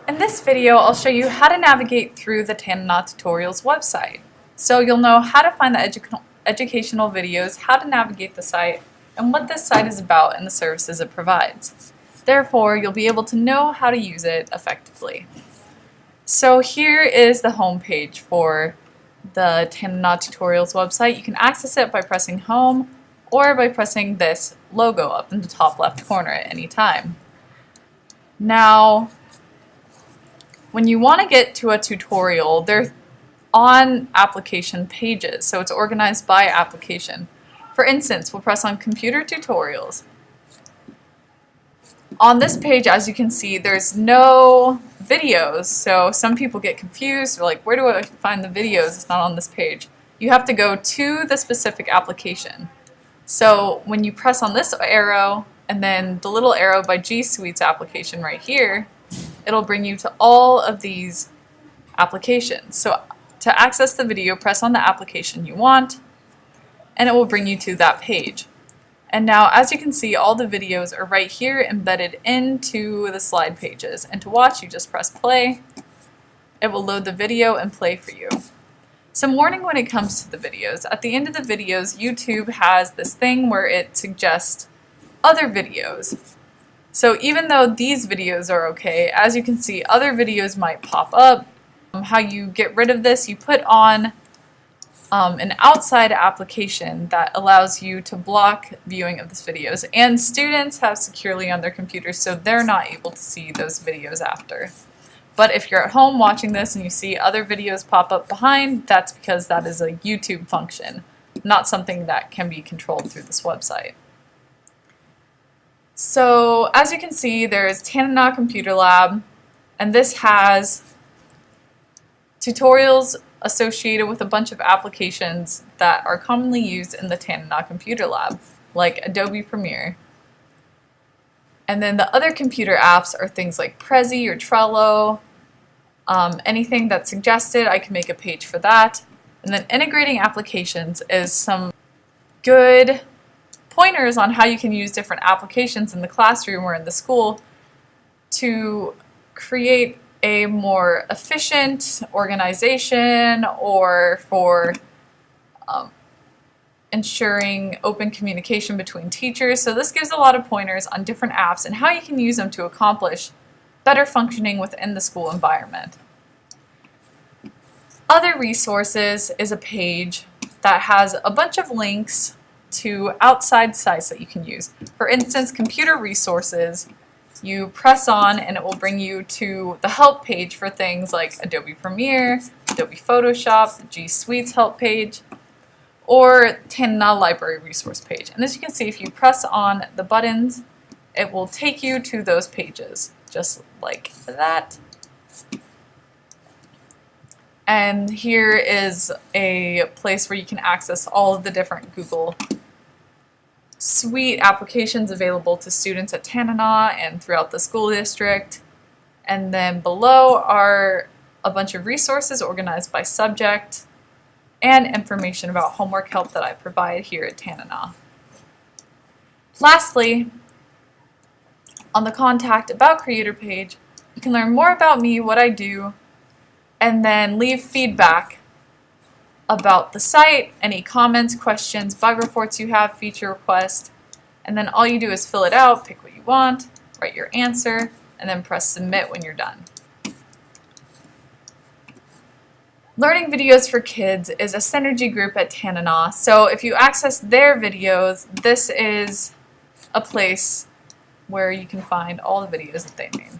In this video, I'll show you how to navigate through the Tanana Tutorials website. So you'll know how to find the educational videos, how to navigate the site, and what this site is about and the services it provides. Therefore, you'll be able to know how to use it effectively. So here is the home page for the Tanana Tutorials website. You can access it by pressing home or by pressing this logo up in the top left corner at any time. Now, when you want to get to a tutorial, they're on application pages, so it's organized by application. For instance, we'll press on Computer Tutorials. On this page, as you can see, there's no videos, so some people get confused. They're like, where do I find the videos? It's not on this page. You have to go to the specific application. So when you press on this arrow, and then the little arrow by G Suite's application right here, it'll bring you to all of these applications. So to access the video, press on the application you want, and it will bring you to that page. And now, as you can see, all the videos are right here embedded into the slide pages. And to watch, you just press play. It will load the video and play for you. Some warning when it comes to the videos. At the end of the videos, YouTube has this thing where it suggests other videos. So even though these videos are okay, as you can see, other videos might pop up. How you get rid of this, you put on an outside application that allows you to block viewing of these videos. And students have securely on their computers, so they're not able to see those videos after. But if you're at home watching this and you see other videos pop up behind, that's because that is a YouTube function, not something that can be controlled through this website. So as you can see, there's Tanana Computer Lab, and this has tutorials associated with a bunch of applications that are commonly used in the Tanana Computer Lab, like Adobe Premiere. And then the other computer apps are things like Prezi or Trello. Anything that's suggested, I can make a page for that. And then integrating applications is some good pointers on how you can use different applications in the classroom or in the school to create a more efficient organization or for ensuring open communication between teachers. So this gives a lot of pointers on different apps and how you can use them to accomplish better functioning within the school environment. Other resources is a page that has a bunch of links to outside sites that you can use. For instance, computer resources, you press on and it will bring you to the help page for things like Adobe Premiere, Adobe Photoshop, the G Suite's help page, or Tanana Library resource page. And as you can see, if you press on the buttons, it will take you to those pages, just like that. And here is a place where you can access all of the different Google Suite applications available to students at Tanana and throughout the school district. And then below are a bunch of resources organized by subject and information about homework help that I provide here at Tanana. Lastly, on the Contact About Creator page, you can learn more about me, what I do, and then leave feedback about the site, any comments, questions, bug reports you have, feature requests, and then all you do is fill it out, pick what you want, write your answer, and then press submit when you're done. Learning Videos for Kids is a synergy group at Tanana, so if you access their videos, this is a place where you can find all the videos that they made.